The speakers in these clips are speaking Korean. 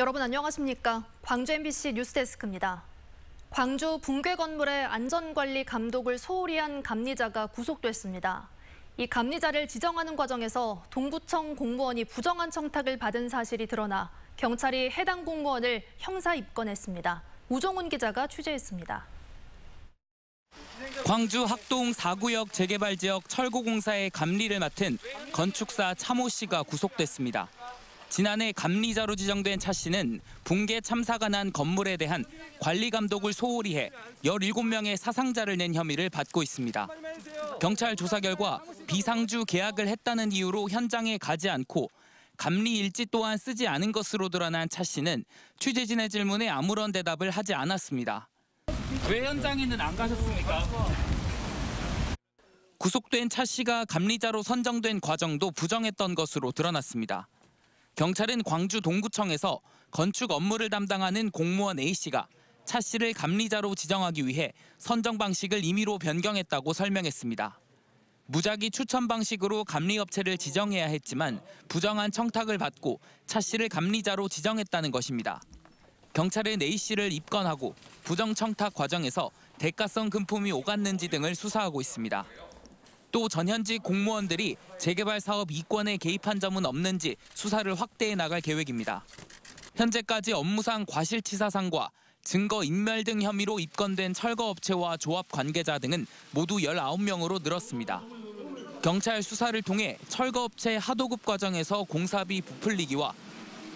여러분 안녕하십니까? 광주 MBC 뉴스데스크입니다. 광주 붕괴 건물의 안전관리 감독을 소홀히 한 감리자가 구속됐습니다. 이 감리자를 지정하는 과정에서 동구청 공무원이 부정한 청탁을 받은 사실이 드러나 경찰이 해당 공무원을 형사 입건했습니다. 우종훈 기자가 취재했습니다. 광주 학동 4구역 재개발 지역 철거공사의 감리를 맡은 건축사 차모 씨가 구속됐습니다. 지난해 감리자로 지정된 차 씨는 붕괴 참사가 난 건물에 대한 관리 감독을 소홀히 해 17명의 사상자를 낸 혐의를 받고 있습니다. 경찰 조사 결과 비상주 계약을 했다는 이유로 현장에 가지 않고 감리 일지 또한 쓰지 않은 것으로 드러난 차 씨는 취재진의 질문에 아무런 대답을 하지 않았습니다. 왜 현장에는 안 가셨습니까? 구속된 차 씨가 감리자로 선정된 과정도 부정했던 것으로 드러났습니다. 경찰은 광주 동구청에서 건축 업무를 담당하는 공무원 A씨가 차 씨를 감리자로 지정하기 위해 선정 방식을 임의로 변경했다고 설명했습니다. 무작위 추천 방식으로 감리업체를 지정해야 했지만 부정한 청탁을 받고 차 씨를 감리자로 지정했다는 것입니다. 경찰은 A씨를 입건하고 부정청탁 과정에서 대가성 금품이 오갔는지 등을 수사하고 있습니다. 또 전현직 공무원들이 재개발 사업 이권에 개입한 점은 없는지 수사를 확대해 나갈 계획입니다. 현재까지 업무상 과실치사상과 증거 인멸 등 혐의로 입건된 철거업체와 조합 관계자 등은 모두 19명으로 늘었습니다. 경찰 수사를 통해 철거업체 하도급 과정에서 공사비 부풀리기와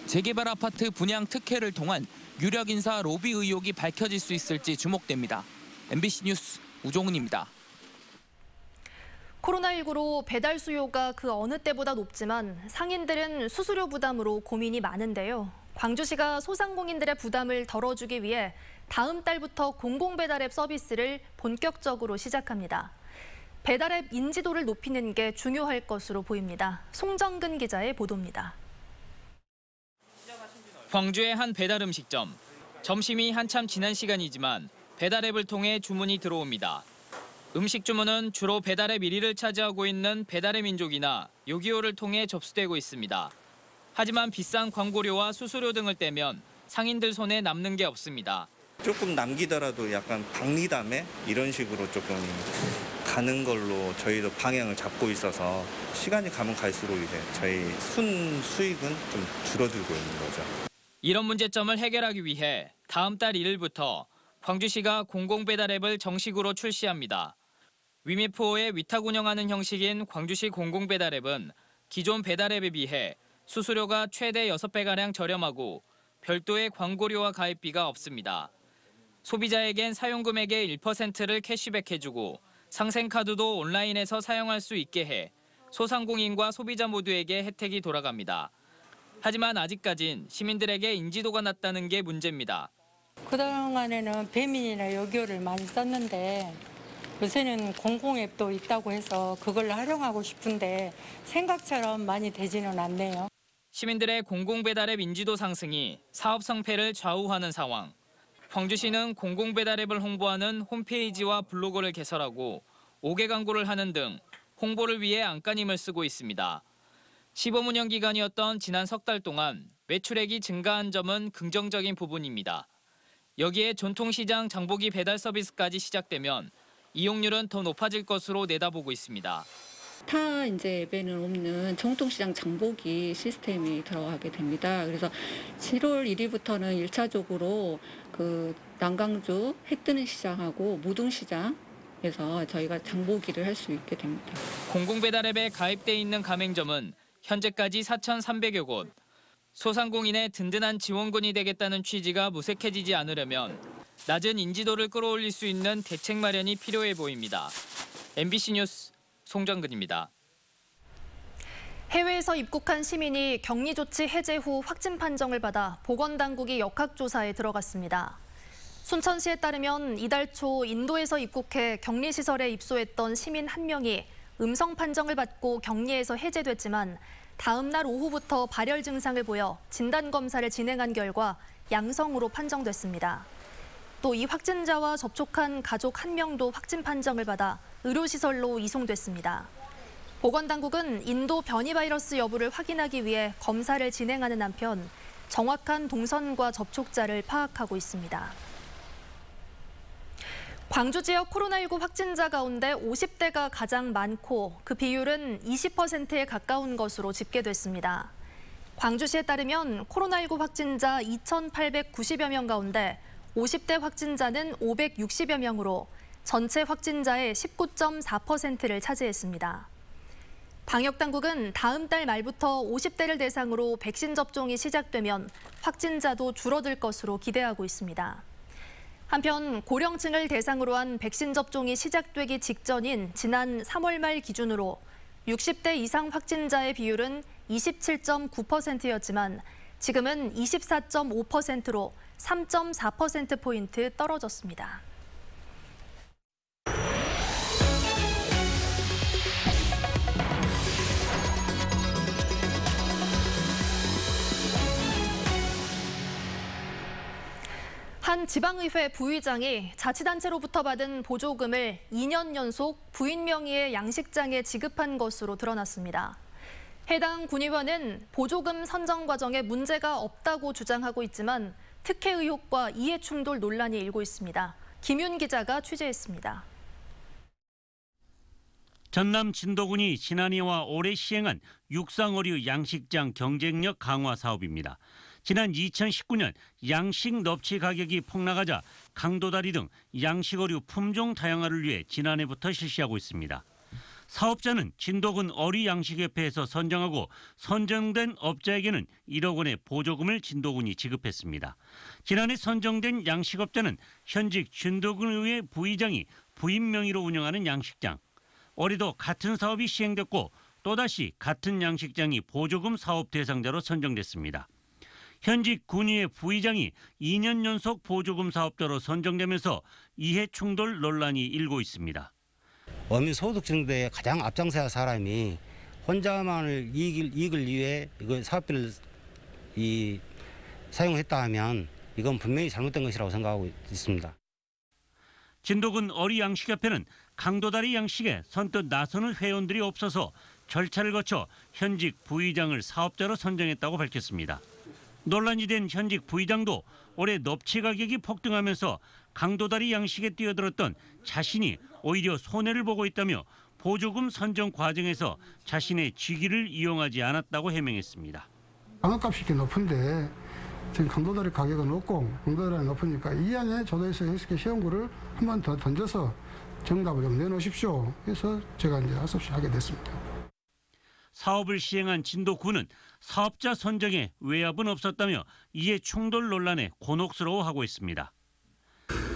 재개발 아파트 분양 특혜를 통한 유력 인사 로비 의혹이 밝혀질 수 있을지 주목됩니다. MBC 뉴스 우종훈입니다. 코로나19로 배달 수요가 그 어느 때보다 높지만 상인들은 수수료 부담으로 고민이 많은데요. 광주시가 소상공인들의 부담을 덜어주기 위해 다음 달부터 공공배달앱 서비스를 본격적으로 시작합니다. 배달앱 인지도를 높이는 게 중요할 것으로 보입니다. 송정근 기자의 보도입니다. 광주의 한 배달 음식점. 점심이 한참 지난 시간이지만 배달앱을 통해 주문이 들어옵니다. 음식 주문은 주로 배달앱 1위를 차지하고 있는 배달의 민족이나 요기요를 통해 접수되고 있습니다. 하지만 비싼 광고료와 수수료 등을 떼면 상인들 손에 남는 게 없습니다. 조금 남기더라도 약간 박리담에 이런 식으로 조금 가는 걸로 저희도 방향을 잡고 있어서 시간이 가면 갈수록 이제 저희 순수익은 좀 줄어들고 있는 거죠. 이런 문제점을 해결하기 위해 다음 달 1일부터 광주시가 공공배달앱을 정식으로 출시합니다. 위메프호에 위탁 운영하는 형식인 광주시 공공배달앱은 기존 배달앱에 비해 수수료가 최대 6배가량 저렴하고 별도의 광고료와 가입비가 없습니다. 소비자에겐 사용금액의 1%를 캐시백해주고 상생카드도 온라인에서 사용할 수 있게 해 소상공인과 소비자 모두에게 혜택이 돌아갑니다. 하지만 아직까진 시민들에게 인지도가 낮다는 게 문제입니다. 그동안에는 배민이나 요기요를 많이 썼는데 요새는 공공앱도 있다고 해서 그걸 활용하고 싶은데 생각처럼 많이 되지는 않네요. 시민들의 공공배달앱 인지도 상승이 사업 성패를 좌우하는 상황. 광주시는 공공배달앱을 홍보하는 홈페이지와 블로그를 개설하고 5개 광고를 하는 등 홍보를 위해 안간힘을 쓰고 있습니다. 시범 운영 기간이었던 지난 석 달 동안 매출액이 증가한 점은 긍정적인 부분입니다. 여기에 전통시장 장보기 배달 서비스까지 시작되면 이용률은 더 높아질 것으로 내다보고 있습니다. 타 앱에는 없는 전통시장 장보기 시스템이 들어가게 됩니다. 그래서 7월 1일부터는 1차적으로 그 남강주 해뜨는 시장하고 무등시장에서 저희가 장보기를 할 수 있게 됩니다. 공공배달앱에 가입돼 있는 가맹점은 현재까지 4,300여 곳. 소상공인의 든든한 지원군이 되겠다는 취지가 무색해지지 않으려면 낮은 인지도를 끌어올릴 수 있는 대책 마련이 필요해 보입니다. MBC 뉴스 송정근입니다. 해외에서 입국한 시민이 격리 조치 해제 후 확진 판정을 받아 보건당국이 역학조사에 들어갔습니다. 순천시에 따르면 이달 초 인도에서 입국해 격리시설에 입소했던 시민 1명이 음성 판정을 받고 격리에서 해제됐지만 다음 날 오후부터 발열 증상을 보여 진단검사를 진행한 결과 양성으로 판정됐습니다. 또 이 확진자와 접촉한 가족 1명도 확진 판정을 받아 의료시설로 이송됐습니다. 보건당국은 인도 변이 바이러스 여부를 확인하기 위해 검사를 진행하는 한편 정확한 동선과 접촉자를 파악하고 있습니다. 광주 지역 코로나19 확진자 가운데 50대가 가장 많고 그 비율은 20%에 가까운 것으로 집계됐습니다. 광주시에 따르면 코로나19 확진자 2,890여 명 가운데 50대 확진자는 560여 명으로 전체 확진자의 19.4%를 차지했습니다. 방역당국은 다음 달 말부터 50대를 대상으로 백신 접종이 시작되면 확진자도 줄어들 것으로 기대하고 있습니다. 한편 고령층을 대상으로 한 백신 접종이 시작되기 직전인 지난 3월 말 기준으로 60대 이상 확진자의 비율은 27.9%였지만 지금은 24.5%로 3.4%포인트 떨어졌습니다. 한 지방의회 부의장이 자치단체로부터 받은 보조금을 2년 연속 부인 명의의 양식장에 지급한 것으로 드러났습니다. 해당 군의원은 보조금 선정 과정에 문제가 없다고 주장하고 있지만 특혜 의혹과 이해 충돌 논란이 일고 있습니다. 김윤 기자가 취재했습니다. 전남 진도군이 지난해와 올해 시행한 육상어류 양식장 경쟁력 강화 사업입니다. 지난 2019년 양식 넙치 가격이 폭락하자 강도다리 등 양식어류 품종 다양화를 위해 지난해부터 실시하고 있습니다. 사업자는 진도군 어류양식협회에서 선정하고 선정된 업자에게는 1억 원의 보조금을 진도군이 지급했습니다. 지난해 선정된 양식업자는 현직 진도군의회 부의장이 부인 명의로 운영하는 양식장. 올해도 같은 사업이 시행됐고 또다시 같은 양식장이 보조금 사업 대상자로 선정됐습니다. 현직 군의회 부의장이 2년 연속 보조금 사업자로 선정되면서 이해 충돌 논란이 일고 있습니다. 어민 소득 증대에 가장 앞장서야 할 사람이 혼자만을 이익을 위해 이거 사업비를 사용했다 하면 이건 분명히 잘못된 것이라고 생각하고 있습니다. 진도군 어류양식협회는 강도다리 양식에 선뜻 나서는 회원들이 없어서 절차를 거쳐 현직 부의장을 사업자로 선정했다고 밝혔습니다. 논란이 된 현직 부의장도 올해 넙치 가격이 폭등하면서 강도다리 양식에 뛰어들었던 자신이 오히려 손해를 보고 있다며 보조금 선정 과정에서 자신의 직위를 이용하지 않았다고 해명했습니다. 방어값이 이렇게 높은데 지금 강도다리 가격은 높고 강도다리가 높으니까 이 안에 조도에서 이렇게 시험구를 한 번 더 던져서 정답을 좀 내놓으십시오. 그래서 제가 이제 하섭시 하게 됐습니다. 사업을 시행한 진도군은 사업자 선정에 외압은 없었다며 이해 충돌 논란에 곤혹스러워하고 있습니다.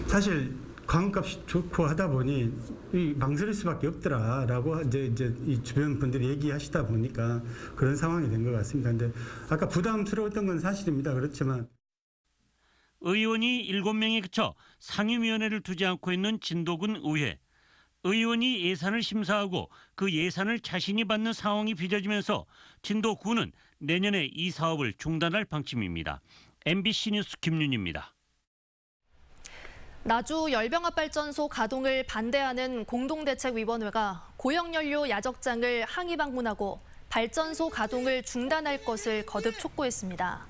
사실 광값이 좋고 하다 보니 망설일 수밖에 없더라라고 이제 이 주변 분들이 얘기하시다 보니까 그런 상황이 된 것 같습니다. 근데 아까 부담스러웠던 건 사실입니다. 그렇지만 의원이 7명에 그쳐 상임위원회를 두지 않고 있는 진도군 의회. 의원이 예산을 심사하고 그 예산을 자신이 받는 상황이 빚어지면서 진도군은 내년에 이 사업을 중단할 방침입니다. MBC 뉴스 김윤입니다. 나주 열병합발전소 가동을 반대하는 공동대책위원회가 고형연료 야적장을 항의 방문하고 발전소 가동을 중단할 것을 거듭 촉구했습니다.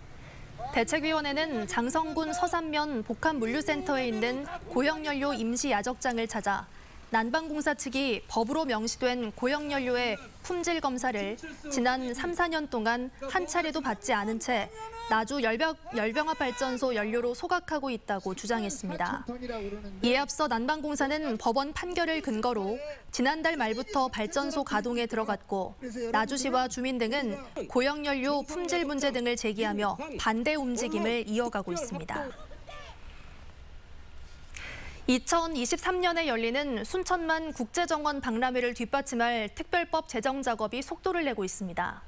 대책위원회는 장성군 서산면 복합물류센터에 있는 고형연료 임시 야적장을 찾아 난방공사 측이 법으로 명시된 고형연료의 품질 검사를 지난 3, 4년 동안 한 차례도 받지 않은 채 나주 열병합발전소 연료로 소각하고 있다고 주장했습니다. 이에 앞서 난방공사는 법원 판결을 근거로 지난달 말부터 발전소 가동에 들어갔고 나주시와 주민 등은 고형연료 품질 문제 등을 제기하며 반대 움직임을 이어가고 있습니다. 2023년에 열리는 순천만 국제정원 박람회를 뒷받침할 특별법 제정 작업이 속도를 내고 있습니다.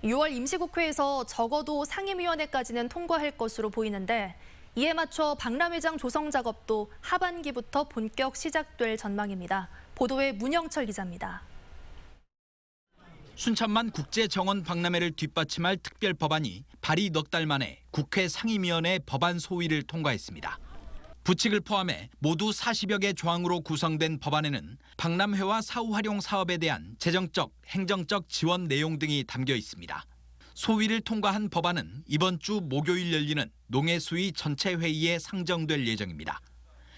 6월 임시국회에서 적어도 상임위원회까지는 통과할 것으로 보이는데 이에 맞춰 박람회장 조성 작업도 하반기부터 본격 시작될 전망입니다. 보도에 문영철 기자입니다. 순천만 국제정원 박람회를 뒷받침할 특별법안이 발의 넉 달 만에 국회 상임위원회 법안 소위를 통과했습니다. 부칙을 포함해 모두 40여 개 조항으로 구성된 법안에는 박람회와 사후 활용 사업에 대한 재정적, 행정적 지원 내용 등이 담겨 있습니다. 소위를 통과한 법안은 이번 주 목요일 열리는 농해수위 전체 회의에 상정될 예정입니다.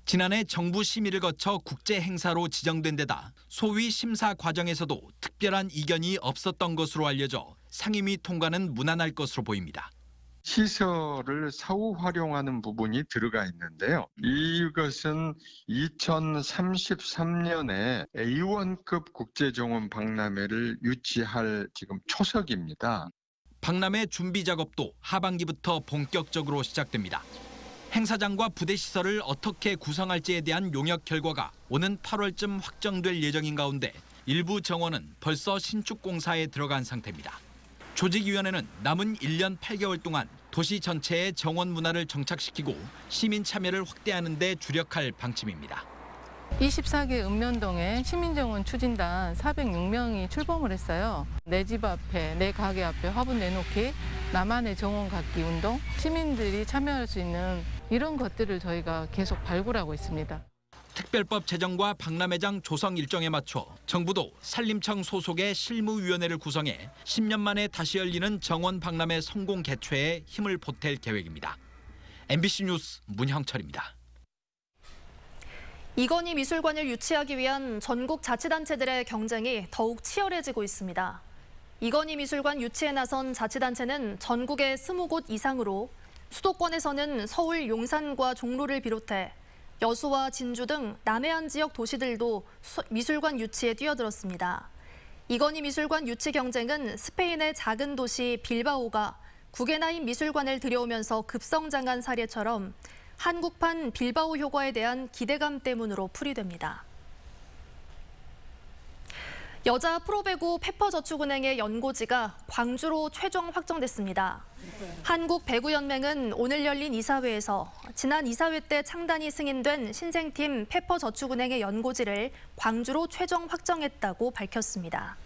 지난해 정부 심의를 거쳐 국제 행사로 지정된 데다 소위 심사 과정에서도 특별한 이견이 없었던 것으로 알려져 상임위 통과는 무난할 것으로 보입니다. 시설을 사후 활용하는 부분이 들어가 있는데요. 이것은 2033년에 A1급 국제정원 박람회를 유치할 지금 초석입니다. 박람회 준비 작업도 하반기부터 본격적으로 시작됩니다. 행사장과 부대 시설을 어떻게 구성할지에 대한 용역 결과가 오는 8월쯤 확정될 예정인 가운데 일부 정원은 벌써 신축 공사에 들어간 상태입니다. 조직위원회는 남은 1년 8개월 동안 도시 전체에 정원 문화를 정착시키고 시민 참여를 확대하는 데 주력할 방침입니다. 24개 읍면동에 시민정원 추진단 406명이 출범을 했어요. 내 집 앞에, 내 가게 앞에 화분 내놓기, 나만의 정원 갖기 운동, 시민들이 참여할 수 있는 이런 것들을 저희가 계속 발굴하고 있습니다. 특별법 제정과 박람회장 조성 일정에 맞춰 정부도 산림청 소속의 실무위원회를 구성해 10년 만에 다시 열리는 정원 박람회 성공 개최에 힘을 보탤 계획입니다. MBC 뉴스 문형철입니다. 이건희 미술관을 유치하기 위한 전국 자치단체들의 경쟁이 더욱 치열해지고 있습니다. 이건희 미술관 유치에 나선 자치단체는 전국의 20곳 이상으로 수도권에서는 서울 용산과 종로를 비롯해 여수와 진주 등 남해안 지역 도시들도 미술관 유치에 뛰어들었습니다. 이건희 미술관 유치 경쟁은 스페인의 작은 도시 빌바오가 구겐하임 미술관을 들여오면서 급성장한 사례처럼 한국판 빌바오 효과에 대한 기대감 때문으로 풀이됩니다. 여자 프로배구 페퍼저축은행의 연고지가 광주로 최종 확정됐습니다. 한국배구연맹은 오늘 열린 이사회에서 지난 이사회 때 창단이 승인된 신생팀 페퍼저축은행의 연고지를 광주로 최종 확정했다고 밝혔습니다.